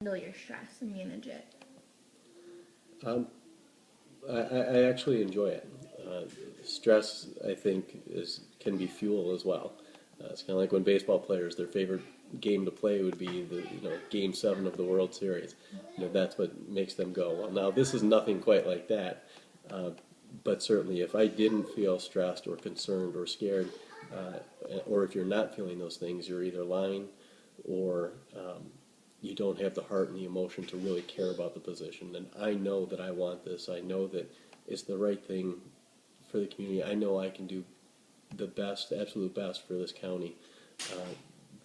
handle your stress and manage it? Um, I actually enjoy it. Stress, I think, can be fuel as well. It's kind of like when baseball players, their favorite game to play would be the Game 7 of the World Series. That's what makes them go. Well, now this is nothing quite like that, uh, but certainly if I didn't feel stressed or concerned or scared, or if you're not feeling those things, you're either lying or you don't have the heart and the emotion to really care about the position. And I know that I want this. I know that it's the right thing for the community. I know I can do the best, absolute best for this county.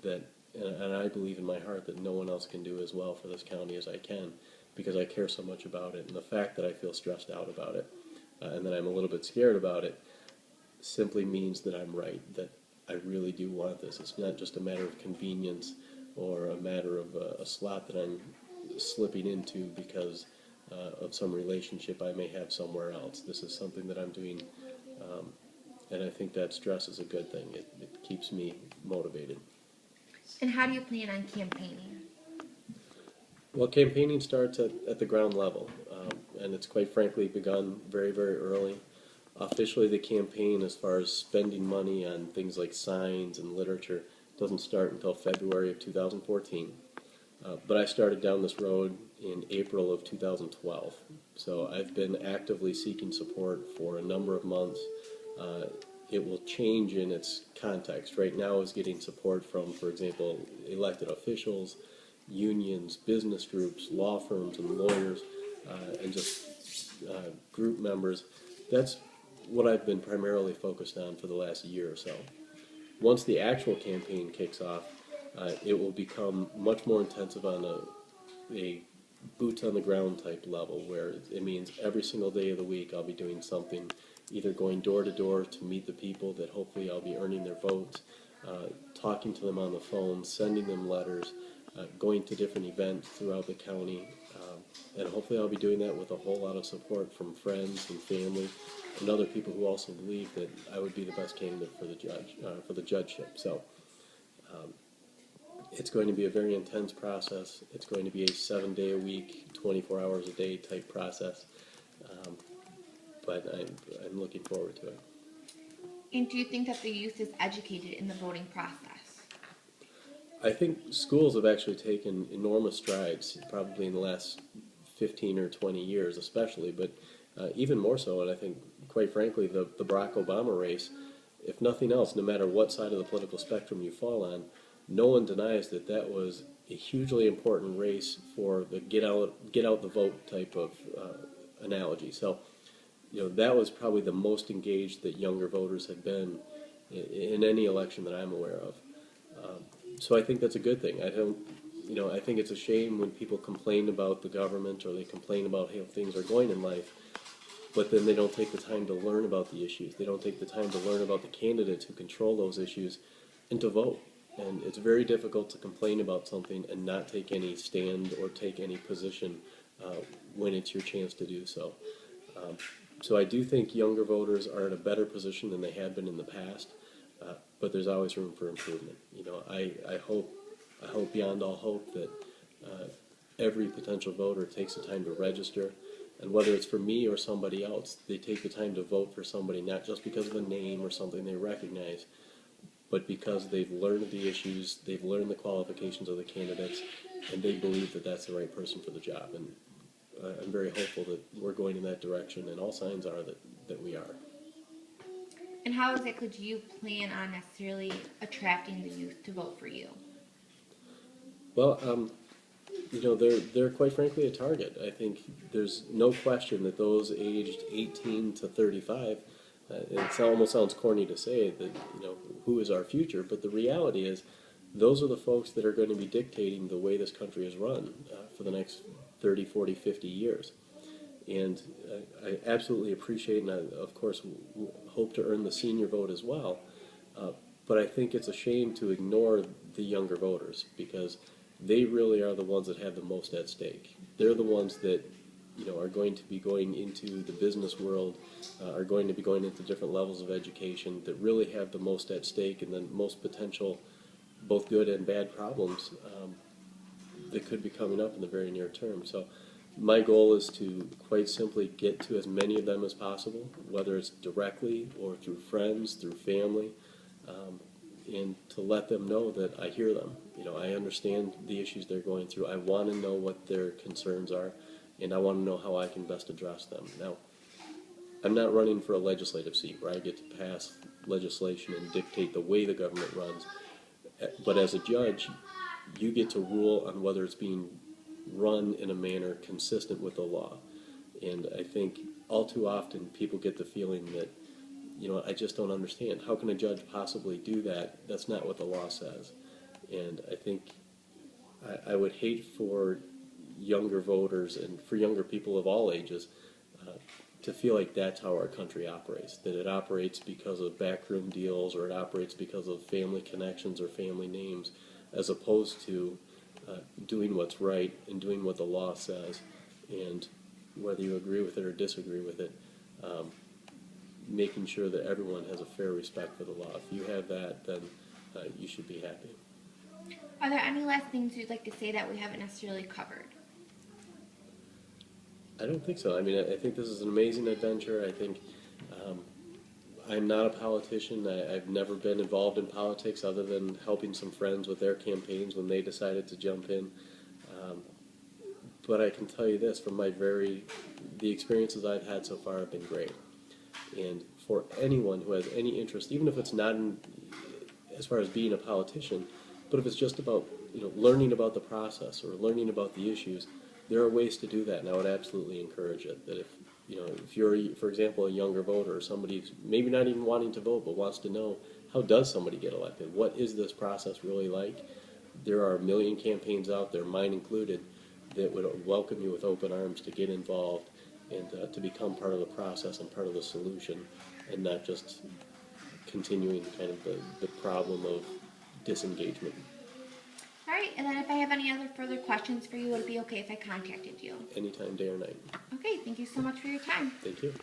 That, and I believe in my heart that no one else can do as well for this county as I can, because I care so much about it. And the fact that I feel stressed out about it, and that I'm a little bit scared about it, simply means that I'm right. That I really do want this. It's not just a matter of convenience or a matter of a slot that I'm slipping into because of some relationship I may have somewhere else. This is something that I'm doing, um, and I think that stress is a good thing. It keeps me motivated. And how do you plan on campaigning? Well, campaigning starts at the ground level, and it's quite frankly begun very, very early. Officially, the campaign, as far as spending money on things like signs and literature, doesn't start until February of 2014. But I started down this road in April of 2012. So I've been actively seeking support for a number of months. Uh, it will change in its context. Right now, is getting support from, for example, elected officials, unions, business groups, law firms, and lawyers, and just group members. That's what I've been primarily focused on for the last year or so. Once the actual campaign kicks off, it will become much more intensive on a boots on the ground type level, where it means every single day of the week I'll be doing something, either going door to door to meet the people that hopefully I'll be earning their votes, talking to them on the phone, sending them letters, going to different events throughout the county, and hopefully I'll be doing that with a whole lot of support from friends and family and other people who also believe that I would be the best candidate for the judgeship. So it's going to be a very intense process. It's going to be a 7 day a week, 24 hours a day type process. Um, but I'm looking forward to it. And do you think that the youth is educated in the voting process? I think schools have actually taken enormous strides, probably in the last 15 or 20 years, especially, but even more so. And I think, quite frankly, the Barack Obama race, if nothing else, no matter what side of the political spectrum you fall on, no one denies that that was a hugely important race for the get out the vote type of analogy. So, that was probably the most engaged that younger voters had been in any election that I'm aware of. So I think that's a good thing. I think it's a shame when people complain about the government or they complain about how things are going in life, but then they don't take the time to learn about the issues. They don't take the time to learn about the candidates who control those issues and to vote. And it's very difficult to complain about something and not take any stand or take any position uh, when it's your chance to do so. Um, so I do think younger voters are in a better position than they have been in the past, but there's always room for improvement. I hope beyond all hope that uh, every potential voter takes the time to register, and whether it's for me or somebody else, they take the time to vote for somebody not just because of a name or something they recognize, but because they've learned the issues, they've learned the qualifications of the candidates, and they believe that that's the right person for the job. And I'm very hopeful that we're going in that direction, and all signs are that we are. And how exactly do you plan on necessarily attracting the youth to vote for you? Well, they're quite frankly a target. I think there's no question that those aged 18 to 35. It almost sounds corny to say that who is our future, but the reality is those are the folks that are going to be dictating the way this country is run for the next 30, 40, 50 years. And I absolutely appreciate, and I, of course, hope to earn the senior vote as well. Uh, but I think it's a shame to ignore the younger voters because they really are the ones that have the most at stake. They're the ones that are going to be going into the business world, are going to be going into different levels of education that really have the most at stake and the most potential, both good and bad problems that could be coming up in the very near term. So my goal is to quite simply get to as many of them as possible, whether it's directly or through friends, through family, and to let them know that I hear them. I understand the issues they're going through. I want to know what their concerns are, and I want to know how I can best address them. Now, I'm not running for a legislative seat where I get to pass legislation and dictate the way the government runs. But as a judge, you get to rule on whether it's being run in a manner consistent with the law. And I think all too often people get the feeling that, I just don't understand. How can a judge possibly do that? That's not what the law says. And I think I would hate for younger voters and for younger people of all ages to feel like that's how our country operates, that it operates because of backroom deals or it operates because of family connections or family names, as opposed to doing what's right and doing what the law says, and whether you agree with it or disagree with it, making sure that everyone has a fair respect for the law. If you have that, then you should be happy. Are there any last things you'd like to say that we haven't necessarily covered? I don't think so. I mean, I think this is an amazing adventure. I think I'm not a politician. I've never been involved in politics other than helping some friends with their campaigns when they decided to jump in. But I can tell you this, from the experiences I've had so far have been great. And for anyone who has any interest, even if it's not as far as being a politician, but if it's just about learning about the process or learning about the issues, there are ways to do that, and I would absolutely encourage it. That if you're, for example, a younger voter or somebody who's maybe not even wanting to vote but wants to know, how does somebody get elected? What is this process really like? There are a million campaigns out there, mine included, that would welcome you with open arms to get involved and to become part of the process and part of the solution, and not just continuing kind of the problem of disengagement. All right, and then if I have any other further questions for you, would it be okay if I contacted you? Anytime, day or night. Okay, thank you so much for your time. Thank you.